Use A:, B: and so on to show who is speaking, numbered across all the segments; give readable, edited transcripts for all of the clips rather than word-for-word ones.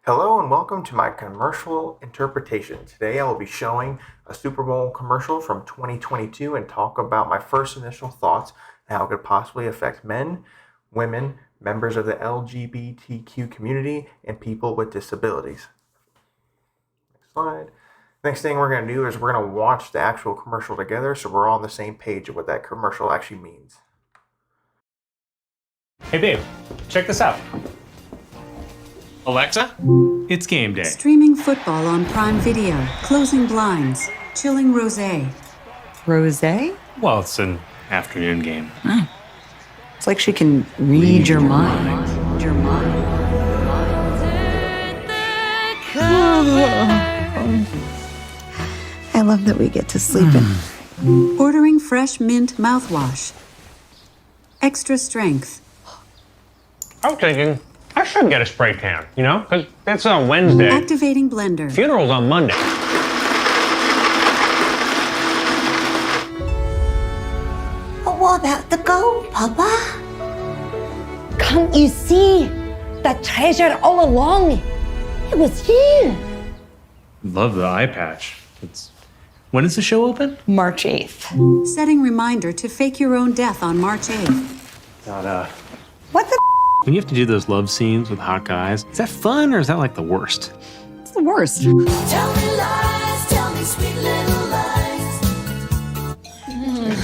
A: Hello and welcome to my commercial interpretation. Today I will be showing a Super Bowl commercial from 2022 and talk about my first initial thoughts and how it could possibly affect men, women, members of the LGBTQ community, and people with disabilities. Next slide. Next thing we're going to do is we're going to watch the actual commercial together so we're all on the same page of what that commercial actually means.
B: Hey babe, check this out. Alexa, it's game day.
C: Streaming football on Prime Video, closing blinds, chilling rosé.
D: Rosé?
B: Well, it's an afternoon game.
D: It's like she can read your mind. Your mind. I love that we get to sleep in.
C: Ordering fresh mint mouthwash. Extra strength.
E: I was thinking I should get a spray tan, because that's on Wednesday.
C: Activating blender.
E: Funeral's on Monday.
F: What about the gold, Papa?
G: Can't you see? The treasure all along. It was you.
B: Love the eye patch. When does the show open?
D: March 8th.
C: Setting reminder to fake your own death on March 8th.
D: What the?
B: When you have to do those love scenes with hot guys, is that fun or is that like the worst?
D: It's the worst.
F: Tell me lies, tell me sweet little lies.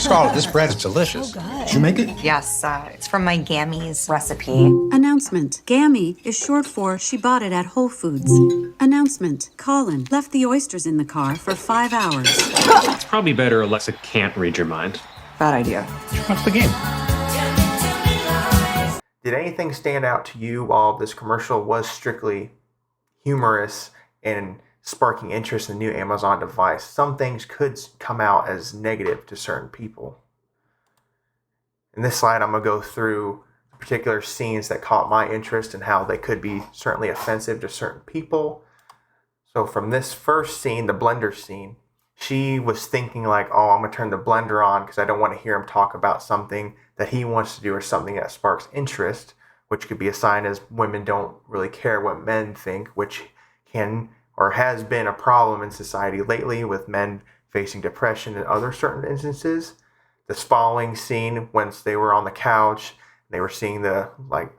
H: Scarlett, this bread is delicious. Did you make it?
I: Yes, it's from my Gammy's recipe.
C: Announcement. Gammy is short for she bought it at Whole Foods. Announcement. Colin left the oysters in the car for 5 hours.
B: It's probably better Alexa can't read your mind.
D: Bad idea.
B: Watch the game.
A: Did anything stand out to you while this commercial was strictly humorous and sparking interest in the new Amazon device? Some things could come out as negative to certain people. In this slide, I'm going to go through particular scenes that caught my interest and how they could be certainly offensive to certain people. So from this first scene, the blender scene, she was thinking like, oh, I'm going to turn the blender on because I don't want to hear him talk about something that he wants to do or something that sparks interest, which could be a sign as women don't really care what men think, which can or has been a problem in society lately with men facing depression and other certain instances. This following scene, once they were on the couch, they were seeing I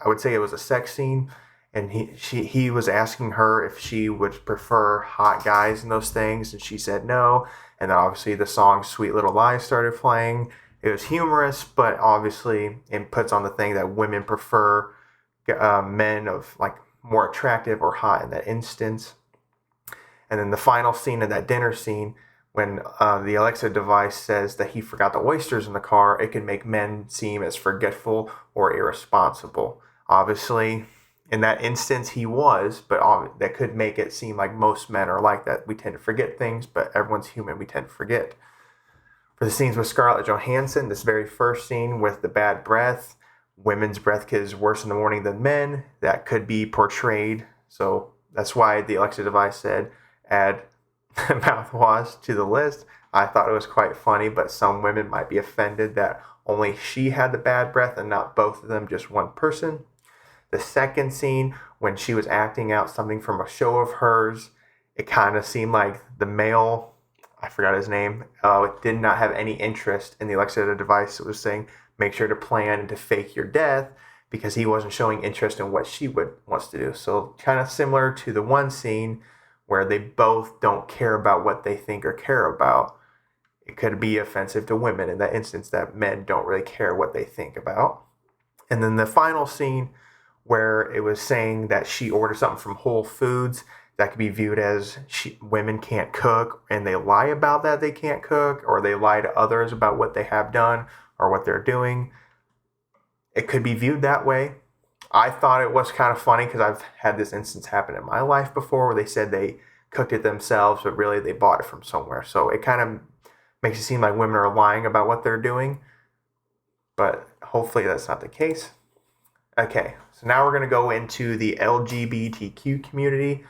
A: would say it was a sex scene, and he was asking her if she would prefer hot guys and those things, and she said no. And then obviously the song Sweet Little Lies started playing. It was humorous, but obviously it puts on the thing that women prefer men of like more attractive or hot in that instance. And then the final scene of that dinner scene, when the Alexa device says that he forgot the oysters in the car, it can make men seem as forgetful or irresponsible. Obviously, in that instance, he was, but that could make it seem like most men are like that. We tend to forget things, but everyone's human. We tend to forget. For the scenes with Scarlett Johansson, this very first scene with the bad breath, women's breath is worse in the morning than men. That could be portrayed. So that's why the Alexa device said, add mouthwash to the list. I thought it was quite funny, but some women might be offended that only she had the bad breath and not both of them, just one person. The second scene, when she was acting out something from a show of hers, it kind of seemed like the male, I forgot his name, did not have any interest in the Alexa device. It was saying, make sure to plan and to fake your death, because he wasn't showing interest in what she wants to do. So kind of similar to the one scene where they both don't care about what they think or care about. It could be offensive to women in that instance, that men don't really care what they think about. And then the final scene where it was saying that she ordered something from Whole Foods, that could be viewed as women can't cook, and they lie about that they can't cook, or they lie to others about what they have done or what they're doing. It could be viewed that way. I thought it was kind of funny because I've had this instance happen in my life before where they said they cooked it themselves, but really they bought it from somewhere. So it kind of makes it seem like women are lying about what they're doing, but hopefully that's not the case. Okay, so now we're going to go into the LGBTQ community.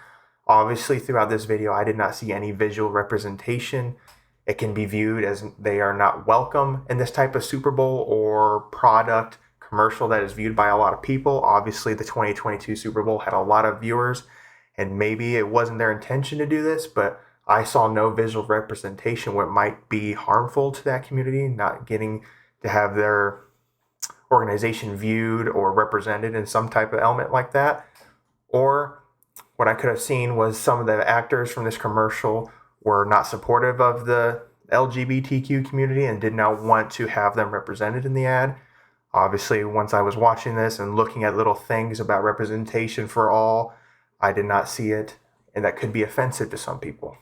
A: Obviously, throughout this video, I did not see any visual representation. It can be viewed as they are not welcome in this type of Super Bowl or product commercial that is viewed by a lot of people. Obviously, the 2022 Super Bowl had a lot of viewers, and maybe it wasn't their intention to do this, but I saw no visual representation what might be harmful to that community, not getting to have their organization viewed or represented in some type of element like that. Or what I could have seen was some of the actors from this commercial were not supportive of the LGBTQ community and did not want to have them represented in the ad. Obviously, once I was watching this and looking at little things about representation for all, I did not see it, and that could be offensive to some people.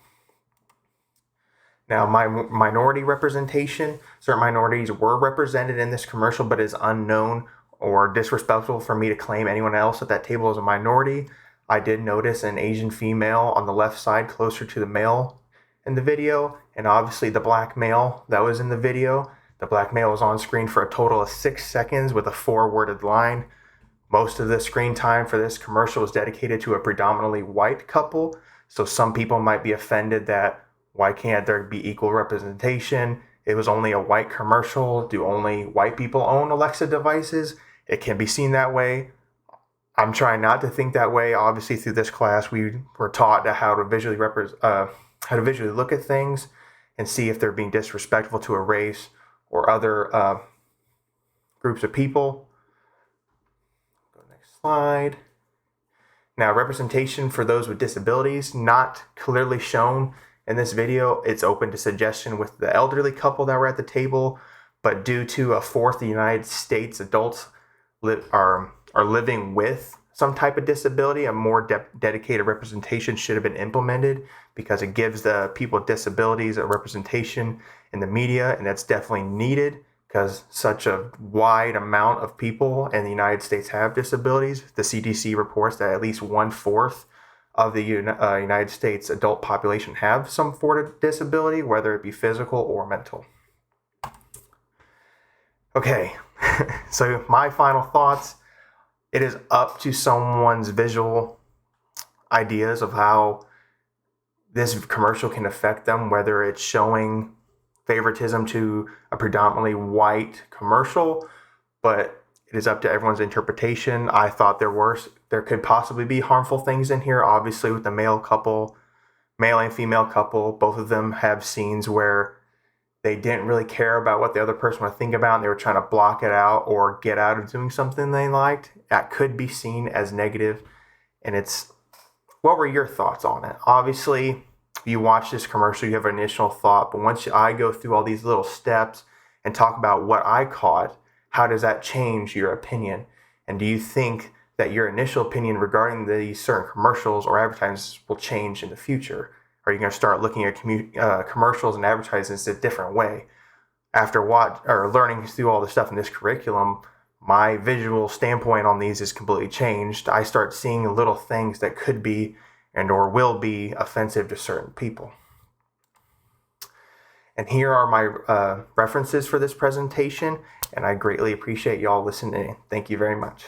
A: Now, my minority representation, certain minorities were represented in this commercial, but it's unknown or disrespectful for me to claim anyone else at that table as a minority. I did notice an Asian female on the left side closer to the male in the video, and obviously the black male that was in the video. The black male was on screen for a total of 6 seconds with a 4-worded line. Most of the screen time for this commercial was dedicated to a predominantly white couple, so some people might be offended that why can't there be equal representation? It was only a white commercial. Do only white people own Alexa devices? It can be seen that way. I'm trying not to think that way. Obviously, through this class, we were taught how to visually look at things and see if they're being disrespectful to a race or other groups of people. Go next slide. Now, representation for those with disabilities, not clearly shown in this video. It's open to suggestion with the elderly couple that were at the table, but due to a fourth of the United States adults are living with some type of disability, a more dedicated representation should have been implemented because it gives the people with disabilities a representation in the media, and that's definitely needed because such a wide amount of people in the United States have disabilities. The CDC reports that at least 1/4 of the United States adult population have some form of disability, whether it be physical or mental. Okay, so my final thoughts. It is up to someone's visual ideas of how this commercial can affect them, whether it's showing favoritism to a predominantly white commercial, but it is up to everyone's interpretation. I thought there could possibly be harmful things in here. Obviously, with the male and female couple, both of them have scenes where they didn't really care about what the other person would think about, and they were trying to block it out or get out of doing something they liked. That could be seen as negative, and what were your thoughts on it? Obviously, you watch this commercial, you have an initial thought, but once I go through all these little steps and talk about what I caught, how does that change your opinion? And do you think that your initial opinion regarding these certain commercials or advertisements will change in the future? Are you going to start looking at commercials and advertisements a different way? After learning through all the stuff in this curriculum, my visual standpoint on these is completely changed. I start seeing little things that could be and or will be offensive to certain people. And here are my references for this presentation, and I greatly appreciate y'all listening. Thank you very much.